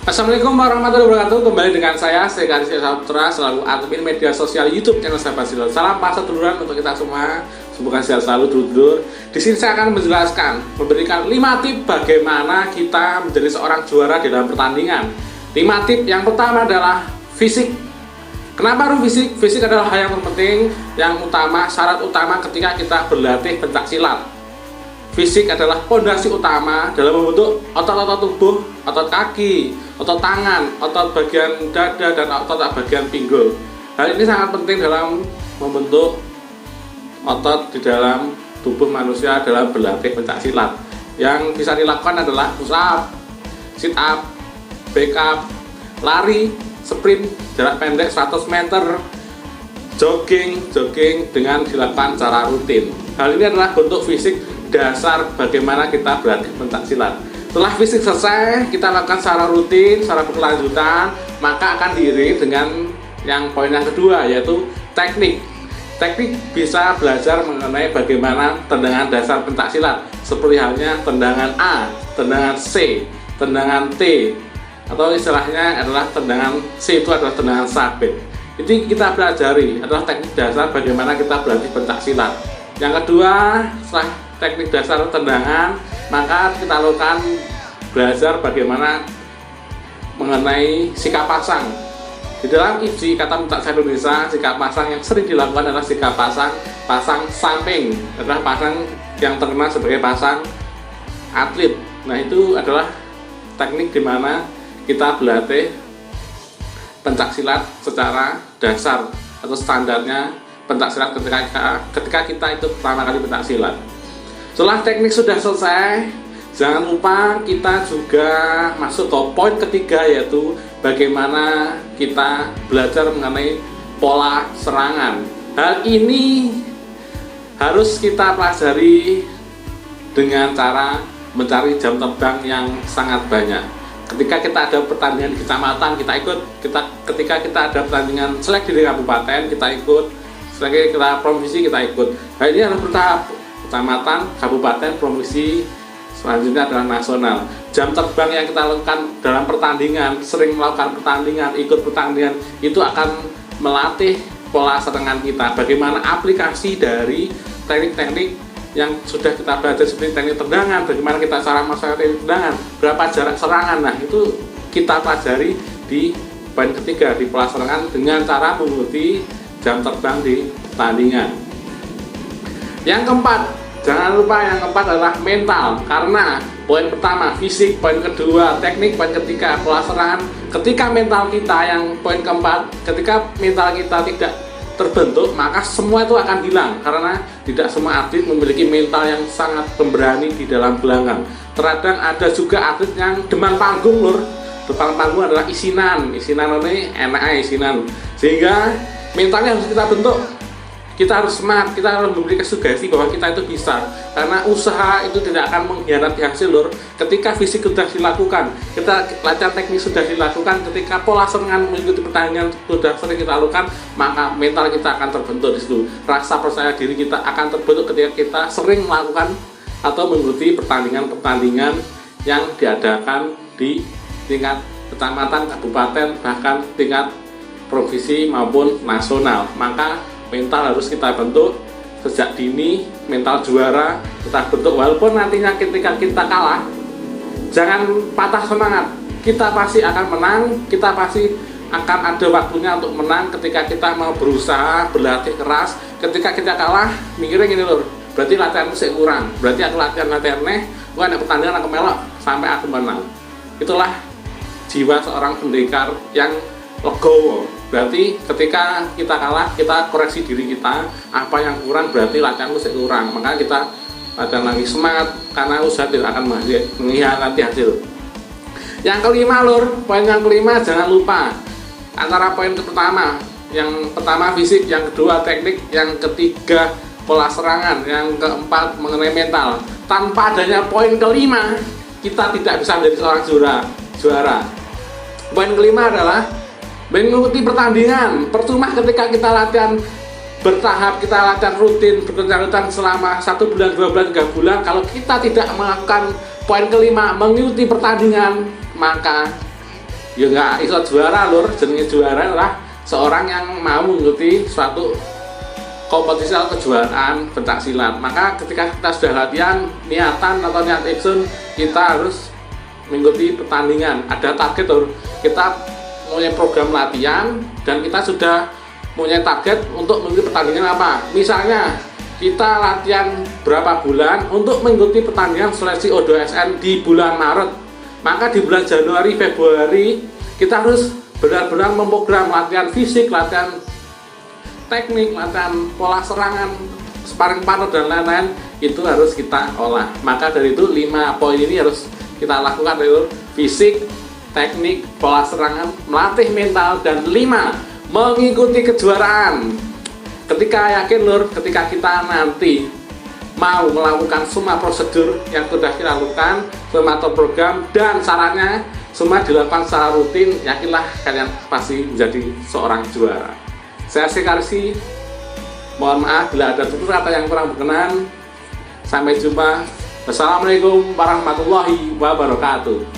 Assalamualaikum warahmatullahi wabarakatuh. Kembali dengan saya Karisya Saputra, selalu admin media sosial YouTube channel Sahabat Silon. Salam pasca duluran untuk kita semua. Semoga sehat selalu dulur-dulur. Di sini saya akan menjelaskan, memberikan 5 tips bagaimana kita menjadi seorang juara di dalam pertandingan. 5 tips yang pertama adalah fisik. Kenapa harus fisik? Fisik adalah hal yang terpenting, yang utama, syarat utama ketika kita berlatih pencak silat. Fisik adalah fondasi utama dalam membentuk otot-otot tubuh, otot kaki, otot tangan, otot bagian dada, dan otot bagian pinggul. Hal ini sangat penting dalam membentuk otot di dalam tubuh manusia dalam berlatih pencak silat. Yang bisa dilakukan adalah push up, sit up, back up, lari, sprint jarak pendek 100 meter, jogging dengan dilakukan secara rutin. Hal ini adalah bentuk fisik dasar bagaimana kita berlatih pencak silat. Setelah fisik selesai, kita lakukan secara rutin, secara berkelanjutan, maka akan diiringi dengan yang poin yang kedua, yaitu teknik. Teknik bisa belajar mengenai bagaimana tendangan dasar pencak silat, seperti halnya tendangan A, tendangan C, tendangan T, atau istilahnya adalah tendangan C itu adalah tendangan sabit. Itu kita pelajari, adalah teknik dasar bagaimana kita berlatih pencak silat. Yang kedua, setelah teknik dasar tendangan, maka kita lakukan belajar bagaimana mengenai sikap pasang. Di dalam IFSI, kata pencak silat Indonesia, sikap pasang yang sering dilakukan adalah sikap pasang samping, adalah pasang yang terkenal sebagai pasang atlet. Nah, itu adalah teknik di mana kita berlatih pencak silat secara dasar atau standarnya pencak silat ketika kita itu pertama kali pencak silat. Setelah teknik sudah selesai, jangan lupa kita juga masuk ke poin ketiga, yaitu bagaimana kita belajar mengenai pola serangan. Hal ini harus kita pelajari dengan cara mencari jam terbang yang sangat banyak. Ketika kita ada pertandingan di kecamatan, kita ikut. Ketika kita ada pertandingan seleksi di kabupaten, kita ikut. Seleksi kita provinsi, kita ikut. Hal ini harus bertahap. Kecamatan, kabupaten, provinsi, selanjutnya adalah nasional. Jam terbang yang kita lakukan dalam pertandingan, sering melakukan pertandingan, ikut pertandingan, itu akan melatih pola serangan kita. Bagaimana aplikasi dari teknik-teknik yang sudah kita belajar seperti teknik tendangan, bagaimana kita cara melaksanakan teknik tendangan, berapa jarak serangan. Nah, itu kita pelajari di poin ketiga, di pola serangan dengan cara mengikuti jam terbang di pertandingan. Yang keempat, jangan lupa yang keempat adalah mental. Karena poin pertama fisik, poin kedua teknik, poin ketiga pola serangan. Ketika mental kita, yang poin keempat, ketika mental kita tidak terbentuk, maka semua itu akan hilang. Karena tidak semua atlet memiliki mental yang sangat pemberani di dalam gelanggang. Terkadang ada juga atlet yang depan panggung lur. Depan panggung adalah isinan ini enak isinan. Sehingga mentalnya harus kita bentuk. Kita harus semangat, kita harus memberikan sugesti bahwa kita itu bisa. Karena usaha itu tidak akan mengkhianati hasil lur. Ketika fisik sudah dilakukan, kita latihan teknik sudah dilakukan, ketika pola serangan mengikuti pertandingan sudah sering kita lakukan, maka mental kita akan terbentuk di situ. Rasa percaya diri kita akan terbentuk ketika kita sering melakukan atau mengikuti pertandingan-pertandingan yang diadakan di tingkat kecamatan, kabupaten, bahkan tingkat provinsi maupun nasional. Maka mental harus kita bentuk sejak dini, mental juara kita bentuk. Walaupun nantinya ketika kita kalah, jangan patah semangat. Kita pasti akan menang, kita pasti akan ada waktunya untuk menang. Ketika kita mau berusaha, berlatih keras, ketika kita kalah, mikirnya gini lho, berarti latihan musik kurang, berarti aku latihan nih, gua ada pertandingan aku melok sampai aku menang. Itulah jiwa seorang pendekar yang legowo. Berarti ketika kita kalah, kita koreksi diri kita, apa yang kurang berarti latihan musik kurang, maka kita latihan lagi, semangat, karena usaha tidak akan mengkhianati hasil. Yang kelima lur, poin yang kelima jangan lupa, antara poin pertama, yang pertama fisik, yang kedua teknik, yang ketiga pola serangan, yang keempat mengenai mental. Tanpa adanya poin kelima, kita tidak bisa menjadi seorang juara. Poin kelima adalah mengikuti pertandingan. Percuma ketika kita latihan bertahap, kita latihan rutin berkelanjutan selama 1 bulan, 2 bulan, 3 bulan, kalau kita tidak melakukan poin kelima, mengikuti pertandingan, maka ya nggak iso juara lur. Jenenge juara adalah seorang yang mau mengikuti suatu kompetisi atau kejuaraan pencak silat. Maka ketika kita sudah latihan, niatan atau niat iksun, kita harus mengikuti pertandingan. Ada target lur, kita punya program latihan dan kita sudah punya target untuk mengikuti pertandingan apa. Misalnya kita latihan berapa bulan untuk mengikuti pertandingan seleksi O2SN di bulan Maret, maka di bulan Januari, Februari kita harus benar-benar memprogram latihan fisik, latihan teknik, latihan pola serangan, sparring partner dan lain-lain, itu harus kita olah. Maka dari itu 5 poin ini harus kita lakukan, yaitu fisik, teknik, pola serangan, melatih mental, dan 5 mengikuti kejuaraan. Ketika yakin lur, ketika kita nanti mau melakukan semua prosedur yang sudah kita lakukan, semua program dan sarannya semua dilakukan secara rutin, yakinlah kalian pasti menjadi seorang juara. Saya Sekarsi, mohon maaf bila ada tutur kata yang kurang berkenan. Sampai jumpa. Wassalamualaikum warahmatullahi wabarakatuh.